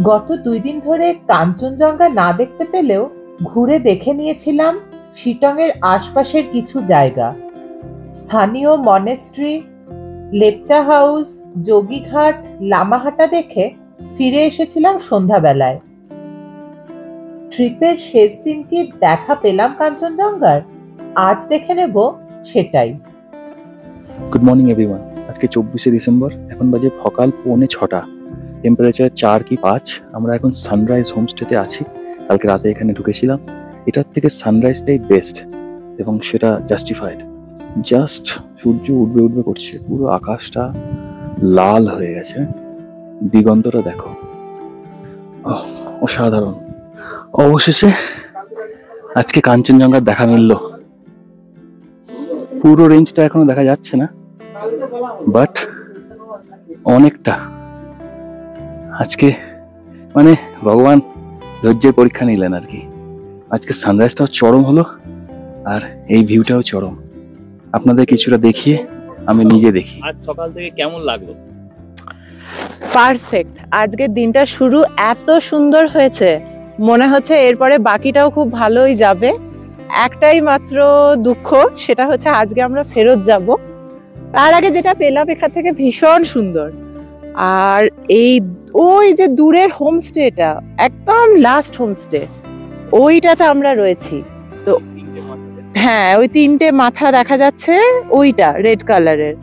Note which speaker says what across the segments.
Speaker 1: গত 2 দিন ধরে কাঞ্চনজঙ্ঘা না দেখতে পেলেও ঘুরে দেখে নিয়েছিলাম শিটং এর আশপাশের কিছু জায়গা। স্থানীয় মনেস্ট্রি, লেপচা হাউস, যোগীঘাট, লামাহাটা দেখে ফিরে এসেছিলাম সন্ধ্যাবেলায়। ট্রিপের শেষ দিন কি দেখা পেলাম কাঞ্চনজঙ্ঘার? আজ দেখে নেব সেটাই।
Speaker 2: Good morning everyone. আজকে 24শে ডিসেম্বর, এখন বাজে সকাল 6:45। টেম্পারেচার 4 কি 5। আমরা এখন সানরাইজ হোমস্টেতে আছি। কালকে রাতে এখানে ঢুকেছিলাম। এটার থেকে সানরাইজটাই বেস্ট এবং সেটা জাস্টিফাইড। জাস্ট সূর্য উঠবে করছে, পুরো আকাশটা লাল হয়ে গেছে। দিগন্তটা দেখো, অসাধারণ। অবশেষে আজকে কাঞ্চনজঙ্ঘার দেখা মিলল। পুরো রেঞ্জটা এখনো দেখা যাচ্ছে না, বাট অনেকটা। আজকে মানে ভগবান ধৈর্যের পরীক্ষা নিলেন আর কি। আজকে সানরাইজটাও চরম হলো আর এই ভিউটাও চরম। আপনাদের কিছুটা দেখিয়ে আমি নিজে দেখি। আজ সকাল থেকে কেমন লাগলো?
Speaker 3: পারফেক্ট। আজকের দিনটা শুরু এত সুন্দর হয়েছে, মনে হচ্ছে এরপরে বাকিটাও খুব ভালোই যাবে। একটাই মাত্র দুঃখ, সেটা হচ্ছে আজকে আমরা ফেরত যাব। তার আগে যেটা পেলাম এখান থেকে ভীষণ সুন্দর। আর ওই যে দূরের হোমস্টেটা, একদম লাস্ট হোমস্টে, ওইটাতে আমরা রয়েছি। তো হ্যাঁ, ওই 3টে মাথা দেখা যাচ্ছে, ওইটা রেড কালারের,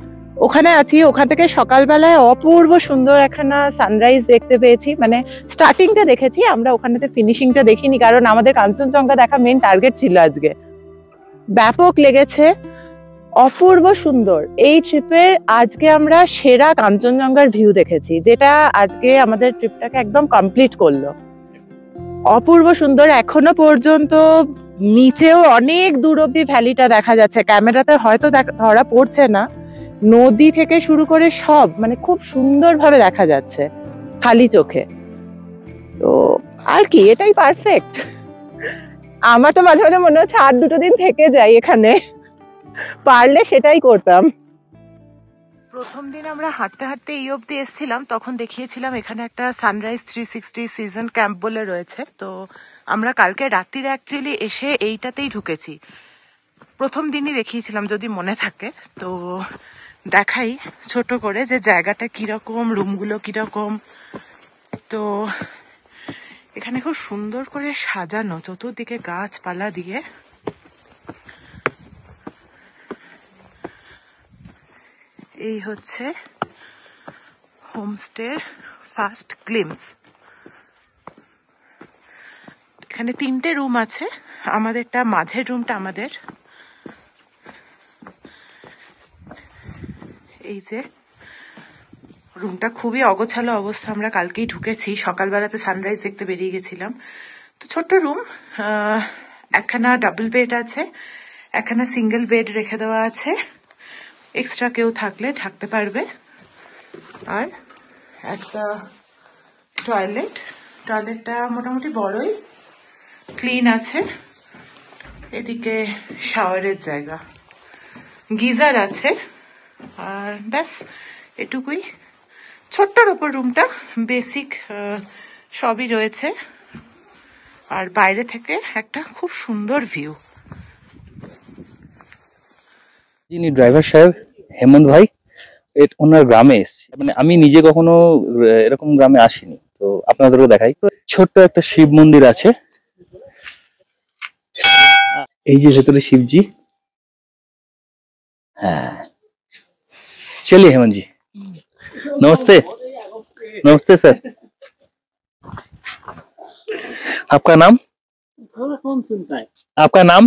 Speaker 3: ওখানে আছি। ওখান থেকে সকালবেলায় অপূর্ব সুন্দর একখানা সানরাইজ দেখতে পেয়েছি। মানে স্টার্টিংটা দেখেছি আমরা, ওখানেতে ফিনিশিংটা দেখিনি, কারণ আমাদের কাঞ্চনজঙ্ঘা দেখা মেন টার্গেট ছিল আজকে। ব্যাপক লেগেছে, অপূর্ব সুন্দর। এই ট্রিপের আজকে আমরা সেরা কাঞ্চনজঙ্ঘার ভিউ দেখেছি, যেটা আজকে আমাদের ট্রিপটাকে একদম কমপ্লিট করলো। অপূর্ব সুন্দর। এখনো পর্যন্ত নিচেও অনেক দূর অব্দি ভ্যালিটা দেখা যাচ্ছে, ক্যামেরাতে হয়তো ধরা পড়ছে না। নদী থেকে শুরু করে সব মানে খুব সুন্দরভাবে দেখা যাচ্ছে খালি চোখে। তো আর কি, এটাই পারফেক্ট। আমার তো মাঝে মাঝে মনে হচ্ছে আর 2টো দিন থেকে যাই এখানে, পারলে সেটাই করতাম। প্রথম দিন আমরা হাঁটতে হাঁটতে এই অব্দি এসেছিলাম, তখন দেখিয়েছিলাম এখানে একটা সানরাইজ 360 সিজন ক্যাম্প বলে রয়েছে। তো আমরা কালকে রাত্রির অ্যাকচুয়ালি এসে এইটাতেই ঢুকেছি। প্রথম দিনই দেখিয়েছিলাম যদি মনে থাকে। তো দেখাই ছোট করে যে জায়গাটা কিরকম, রুমগুলো কিরকম। তো এখানে খুব সুন্দর করে সাজানো, চতুর্দিকে গাছপালা দিয়ে। এই হচ্ছে হোমস্টের ফার্স্ট গ্লিম্পস। এখানে 3টে রুম আছে, আমাদেরটা মাঝের রুমটা আমাদের। এই যে রুমটা খুবই অগোছালো অবস্থা, আমরা কালকেই ঢুকেছি, সকালবেলাতে সানরাইজ দেখতে বেরিয়ে গেছিলাম। তো ছোট্ট রুম, একখানা ডাবল বেড আছে, একখানা সিঙ্গেল বেড রেখে দেওয়া আছে, এক্সট্রা কেউ থাকলে থাকতে পারবে। আর একটা টয়লেটটা মোটামুটি বড়ই, ক্লিন আছে। এদিকে শাওয়ারের জায়গা, গিজার আছে, আর ব্যাস এটুকুই। ছোট্টর ওপর রুমটা, বেসিক সবই রয়েছে। আর বাইরে থেকে একটা খুব সুন্দর ভিউ।
Speaker 2: যিনি ড্রাইভার সাহেব, হেমন্ত ভাই, ওনার গ্রামে এসেছি। মানে আমি নিজে কখনো এরকম গ্রামে আসিনি, তো আপনাদেরও দেখাই। ছোট্ট একটা শিব মন্দির আছে, এই যে ভেতরে শিবজি। হ্যাঁ, চলিए हेमंत जी। नमस्ते। नमस्ते सर, आपका नाम?
Speaker 4: कौन सुनता है?
Speaker 2: आपका नाम?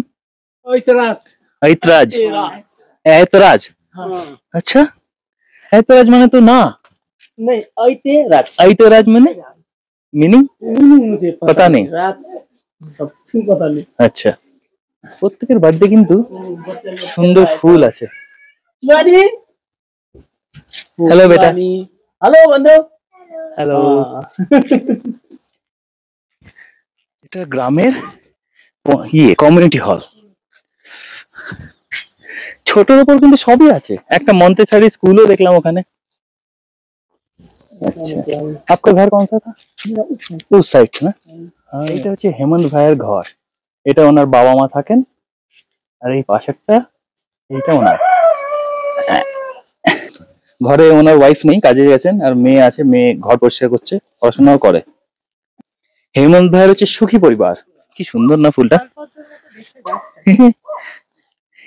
Speaker 4: ऐतराज।
Speaker 2: ऐतराज। ऐतराज, अच्छा। ऐतराज माने तो ना?
Speaker 4: नहीं, ऐतराज।
Speaker 2: ऐतराज माने मीनिंग
Speaker 4: मुझे
Speaker 2: पता नहीं।
Speaker 4: राज पता नहीं।
Speaker 2: আচ্ছা, প্রত্যেকের বাড়িতে কিন্তু সুন্দর ফুল আছে। হ্যালো বেটা।
Speaker 4: হ্যালো বন্ধু।
Speaker 2: হ্যালো। এটা গ্রামের কমিউনিটি হল। ছোটর উপর কিন্তু সবই আছে। একটা মন্তেছারি স্কুলও দেখলাম ওখানে। अच्छा आपका घर कौन सा था? उस साइड ना এটা হচ্ছে হেমন্ত ভাইয়ের ঘর এটা ওনার বাবা মা থাকেন আর এই পাশেরটা এইটা ওনার ঘরে ওনার ওয়াইফ নেই কাজে গেছেন আর মেয়ে আছে মেয়ে ঘর পরিষ্কার করছে পড়াশোনাও করে হেমন্ত ভাইয়ের হচ্ছে সুখী পরিবার কি সুন্দর না ফুলটা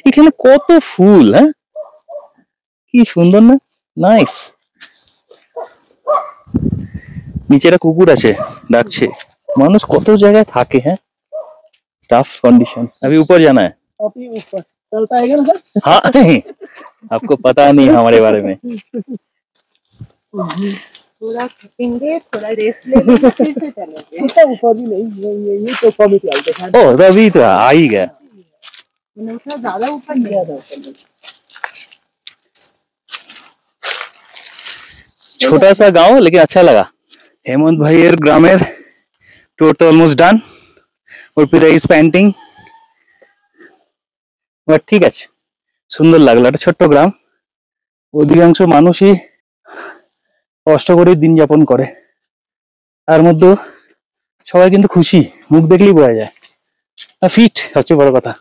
Speaker 2: এখানে কত ফুল হ্যাঁ কি সুন্দর না নাইস নিচে একটা কুকুর আছে ডাকছে মানুষ কত জায়গায় থাকে হ্যাঁ टफ कंडीशन अभी ऊपर जाना है
Speaker 4: अभी ऊपर चल पाएगा ना सर?
Speaker 2: हाँ आपको पता नहीं हमारे बारे में
Speaker 3: थोड़ा थकेंगे थोड़ा रेस्ट लेंगे फिर से चलेंगे
Speaker 4: ऊपर भी नहीं ये तो कभी चलते था
Speaker 2: ओ अभी तो आ ही गया
Speaker 3: मैंने उठा ज्यादा ऊपर नहीं
Speaker 4: ज्यादा
Speaker 2: छोटा सा गांव लेकिन अच्छा लगा हेमंत भाई ग्रामेर टूर तो almost done Arpita is painting but ঠিক আছে সুন্দর লাগলো একটা ছোট্ট গ্রাম অধিকাংশ মানুষই কষ্ট করে দিন যাপন করে তার মধ্যে সবাই কিন্তু খুশি মুখ দেখলেই বোঝা যায় আর ফিট সবচেয়ে বড় কথা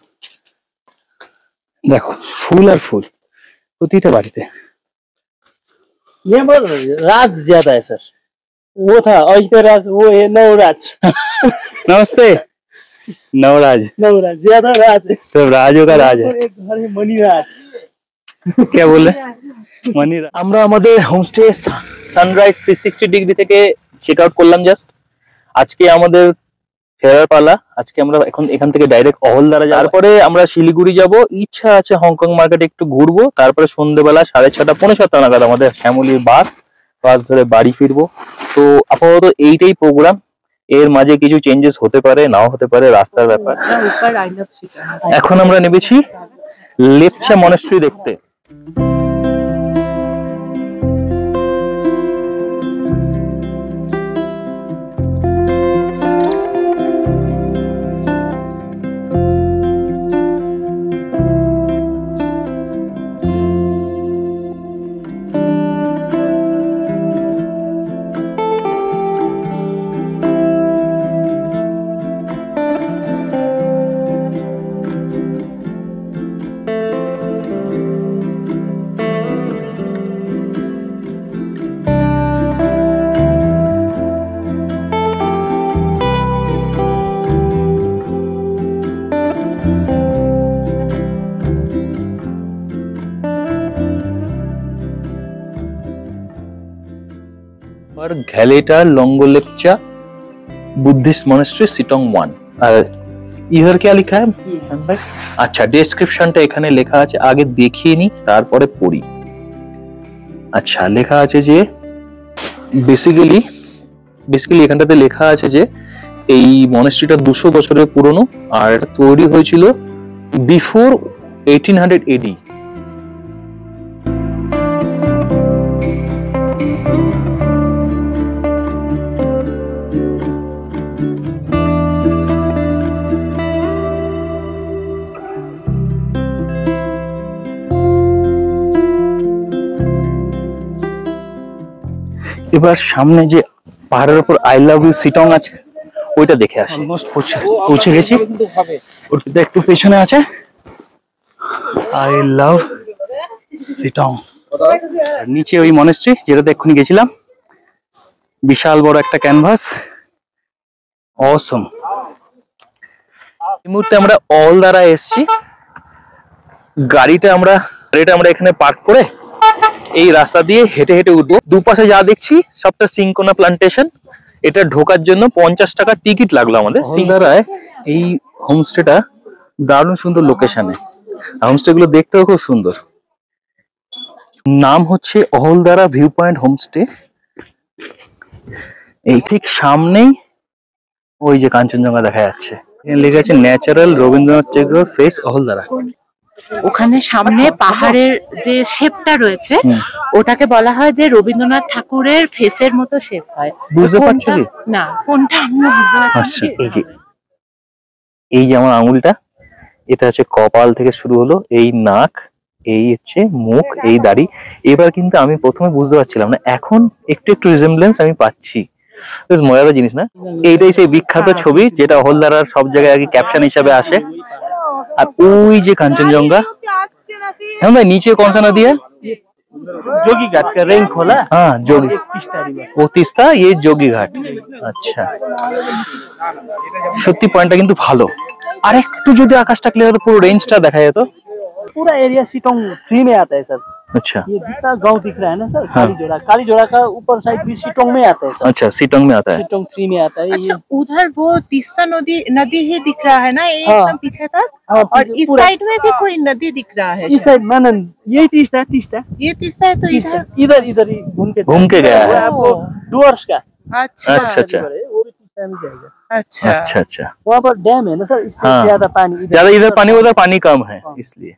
Speaker 2: দেখো ফুল আর ফুল প্রতিটা বাড়িতে
Speaker 4: यहाँ पर राज ज्यादा है सर वो था अहिता राज वो है नवराज
Speaker 2: नमस्ते नवराज
Speaker 4: नवराज ज्यादा राज है
Speaker 2: सब राजों का राज है
Speaker 4: और एक घर है मणिराज
Speaker 2: क्या बोल रहे मनी আমরা আমাদের হোমস্টে সানরাইজ 360 ডিগ্রি থেকে চেক আউট করলাম জাস্ট আজকে আমাদের ফেরার পালা আজকে আমরা এখন এখান থেকে ডাইরেক্ট অহলদারা যাব তারপরে আমরা শিলিগুড়ি যাব ইচ্ছা আছে হংকং মার্কেটে একটু ঘুরবো তারপরে সন্ধ্যেবেলা 6:30 7:45 নাগাদ আমাদের ফ্যামিলির বাস ধরে বাড়ি ফিরবো তো আপাতত এইটাই প্রোগ্রাম এর মাঝে কিছু চেঞ্জেস হতে পারে নাও হতে পারে রাস্তার ব্যাপার
Speaker 3: ऊपर आई लव शिकागो
Speaker 2: এখন আমরা নেমেছি লেপচা মনাস্ট্রি দেখতে और घैलेटा लोंगोलेप्चा बुद्धिस्ट मॉनेस्ट्री सिटोंग 1 और इधर क्या लिखा है अच्छा ডেসক্রিপশনটা এখানে লেখা আছে আগে দেখিয়ে নি তারপরে পড়ি আচ্ছা লেখা আছে যে বেসিক্যালি এখানটাতে লেখা আছে যে এই মনাস্ট্রিটা 200 বছরের পুরনো আর এটা তৈরি হয়েছিল বিফোর 1800 এডি এবার সামনে যে পাহাড়ের উপর আই লাভ ইউ সিটং আছে ওইটা দেখে আসি অলমোস্ট পৌঁছে গেছি অর্পিতা একটু পেছনে আছে আই লাভ সিটং নিচে ওই মনাস্ট্রি যেটাতে এক্ষুনি গেছিলাম বিশাল বড় একটা ক্যানভাস অসম এই মুহূর্তে আমরা অলদারা এসেছি গাড়িটা আমরা এখানে পার্ক করে এই রাস্তা দিয়ে হেঁটে হেঁটে উঠবো দুপাশে যা দেখছি সবটা সিঙ্কোনা প্লান্টেশন এটা ঢোকার জন্য 50 টাকা টিকিট লাগলো আমাদের সিঙ্গারায় এই হোমস্টেটা দারুণ সুন্দর লোকেশনে হোমস্টে গুলো দেখতেও খুব সুন্দর নাম হচ্ছে অহলদারা ভিউ পয়েন্ট হোমস্টে এই ঠিক সামনেই ওই যে কাঞ্চনজঙ্ঘা দেখা যাচ্ছে এখানে লেখা আছে ন্যাচারাল রবীন্দ্রনাথ টেগোর ফেস অহলদারা
Speaker 3: ওখানে সামনে পাহাড়ের যে শেপটা রয়েছে ওটাকে বলা হয় যে রবীন্দ্রনাথ ঠাকুরের ফেসের মতো শেপ হয়
Speaker 2: বুঝতে পারছো কি
Speaker 3: না কোনটা আমি বুঝতে পারছি
Speaker 2: আচ্ছা এই যে আমার আঙুলটা এটা হচ্ছে কপাল থেকে শুরু হলো এই নাক এই হচ্ছে মুখ, এই দাড়ি। এবার কিন্তু আমি প্রথমে বুঝতে পারছিলাম না, এখন একটু একটু রিজেম্বলেন্স আমি পাচ্ছি। বেশ মজাদার জিনিস না? এইটাই সেই বিখ্যাত ছবি যেটা হলদারার সব জায়গায় আগে ক্যাপশন হিসাবে আসে। আর ওই যে কাঞ্চনজঙ্ঘা। হ্যাঁ ভাই, নিচে कौन सा नदी है?
Speaker 4: जोगी घाट का रेंग खोला।
Speaker 2: हाँ जोगी,
Speaker 4: तीस्ता रिवर।
Speaker 2: वो तीस्ता, ये जोगी घाट। আচ্ছা, সত্যি পয়েন্টটা কিন্তু ভালো। আর একটু যদি আকাশটা ক্লিয়ার হতো পুরো রেঞ্জটা দেখা যেত।
Speaker 4: पूरा एरिया सिटोंग 3 में आता है सर।
Speaker 2: अच्छा,
Speaker 4: ये जितना गांव दिख रहा है ना सर,
Speaker 2: हाँ।
Speaker 4: काली जोड़ा का ऊपर साइड भी सिटोंग में आता है सर।
Speaker 2: अच्छा सिटोंग में आता है।
Speaker 4: सिटोंग 3 में आता है।
Speaker 3: अच्छा, उधर वो तीस्ता नदी नदी ही दिख रहा है ना, ये
Speaker 4: हाँ।
Speaker 3: एकदम पीछे तक।
Speaker 4: हाँ,
Speaker 3: और इस
Speaker 4: पूरा-
Speaker 3: साइड में भी कोई नदी दिख रहा है
Speaker 4: इस साइड मनन यही तीस्ता
Speaker 3: ये तीस्ता है तो इधर।
Speaker 4: इधर इधर ही
Speaker 2: घूम के गया है।
Speaker 4: वो आपको डुअर्स का
Speaker 3: अच्छा
Speaker 2: अच्छा अच्छा
Speaker 4: रिवर है, वो भी तीस्ता में जाएगा।
Speaker 3: अच्छा
Speaker 2: अच्छा अच्छा।
Speaker 4: वहाँ पर डैम है ना सर, इसलिए
Speaker 2: हाँ।
Speaker 4: ज्यादा पानी
Speaker 2: ज्यादा इधर पानी, उधर पानी कम है इसलिए।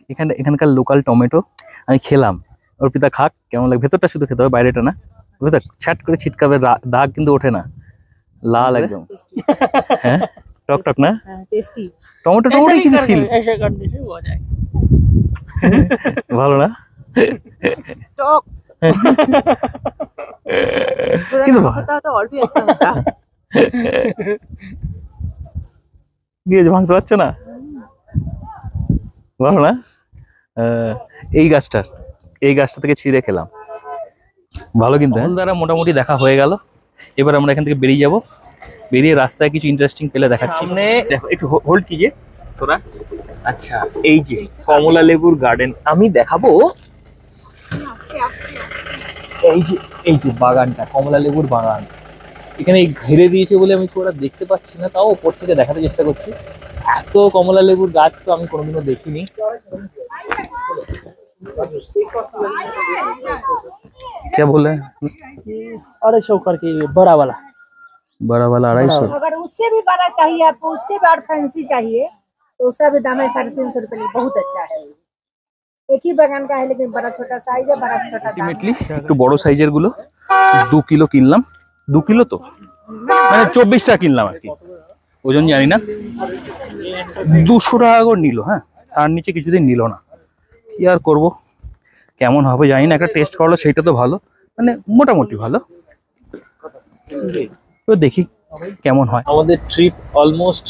Speaker 2: এখানে এখানকার লোকাল টমেটো আমি খেলাম। অর্পিতা খাক, কেমন লাগে? ভেতরটা শুধু খেতে হবে, বাইরেটা না। বুঝতে ছ্যাট করে ছিটকাবে, দাগ কিন্তু ওঠে না, লাল একদম। হ্যাঁ টক টক না,
Speaker 3: टेस्टी।
Speaker 2: টমেটো টমেটোই কিছু ফিল
Speaker 4: ऐसे करने से हो जाएगा।
Speaker 2: ভালো না
Speaker 3: टॉक
Speaker 2: কিন্তু
Speaker 3: होता तो और भी अच्छा होता।
Speaker 2: গিয়ে ভাঙতে পারছো না, ভালো না? এই গাছটা থেকে ছিঁড়ে খেলাম, ভালো কিন্তু। দ্বারা মোটামুটি দেখা হয়ে গেল। এবার আমরা এখান থেকে বেরিয়ে যাব। বেরিয়ে রাস্তায় কিছু ইন্টারেস্টিং পেলে দেখাচ্ছি। সামনে দেখো, একটু হোল্ড কিজিয়ে তোরা। আচ্ছা, এই যে কমলা লেবুর গার্ডেন আমি দেখাবো। এই যে বাগানটা, কমলা লেবুর বাগান। এখানে ঘিরে দিয়েছে বলে আমি পুরোটা দেখতে পাচ্ছি না, তাও উপর থেকে দেখাতে চেষ্টা করছি। এত কমলা লেবুর গাছ তো আমি কোনোদিনও দেখিনি। क्या बोल रहे हैं?
Speaker 4: 250 करके बड़ा वाला।
Speaker 2: बड़ा वाला 250।
Speaker 5: अगर उससे भी बड़ा चाहिए आपको, उससे भी और फैंसी चाहिए तो उसका भी दाम है 350 रुपए। बहुत अच्छा है, एक ही बागान का है लेकिन बड़ा छोटा साइज है, बड़ा छोटा दाम।
Speaker 2: আলটিমেটলি একটু বড় সাইজের গুলো 2 কিলো কিনলাম। 2 কিলো তো মানে 24টা কিনলাম আর কি, ওজন জানি না। 200 টাকা করে নিল। হ্যাঁ, তার নিচে কিছুদিন নিল না। কি আর করব, কেমন হবে জানি না। একটা টেস্ট করলো, সেটা তো ভালো, মানে মোটামুটি ভালো। তো দেখি কেমন হয়। আমাদের trip almost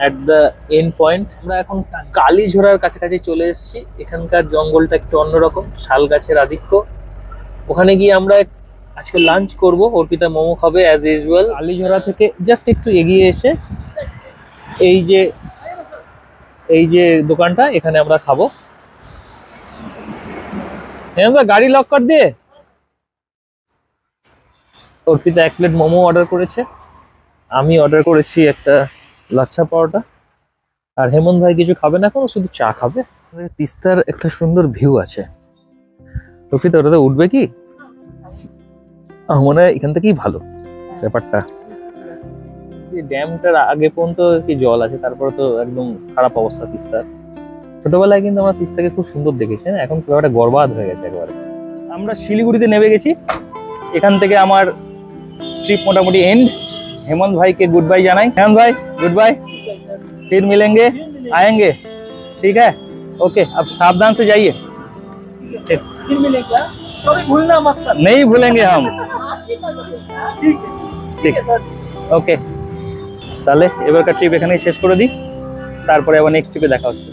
Speaker 2: at the end point. আমরা এখন কালীঝোড়ার কাছাকাছি চলে এসেছি। এখানকার জঙ্গলটা একটু অন্যরকম, শাল গাছের আধিক্য। ওখানে গিয়ে আমরা আজকে লাঞ্চ করব। অর্পিতা মোমো খাবে অ্যাজ ইউজুয়াল। কালীঝোড়া থেকে জাস্ট একটু এগিয়ে এসে এই যে দোকানটা, এখানে আমরা খাবো। হ্যাঁ, গাড়ি লক কর দিয়ে। অর্পিতা 1 প্লেট মোমো অর্ডার করেছে, আমি অর্ডার করেছি একটা লাচ্ছা পরোটা। আর হেমন্ত ভাই কিছু খাবে না, এখন শুধু চা খাবে। তিস্তার একটা সুন্দর ভিউ আছে। অর্পিতা ওটাতে উঠবে কি? মনে হয় এখান থেকেই ভালো ব্যাপারটা। ড্যামটার আগে পর্যন্ত কি জল আছে, তারপরে তো একদম খারাপ অবস্থা তিস্তার। ছোটবেলায় কিন্তু আমরা তিস্তাকে খুব সুন্দর দেখেছি, এখন ব্যাপারটা বরবাদ হয়ে গেছে একেবারে। আমরা শিলিগুড়িতে নেমে গেছি। এখান থেকে আমার ट्रिप मोटामुटी एंड। हेमंत भाई के गुड बाय जानाई। हेमंत भाई गुड बाय, फिर मिलेंगे, आएंगे, ठीक है? ओके, अब सावधान से जाइए।
Speaker 4: फिर मिलेगा, कभी भूलना मत सर।
Speaker 2: नहीं भूलेंगे हम।
Speaker 4: ठीक है सर।
Speaker 2: ओके, তাহলে এবারকার ট্রিপ এখানেই শেষ করে দিই, তারপরে আবার নেক্সট ট্রিপে দেখা হচ্ছে।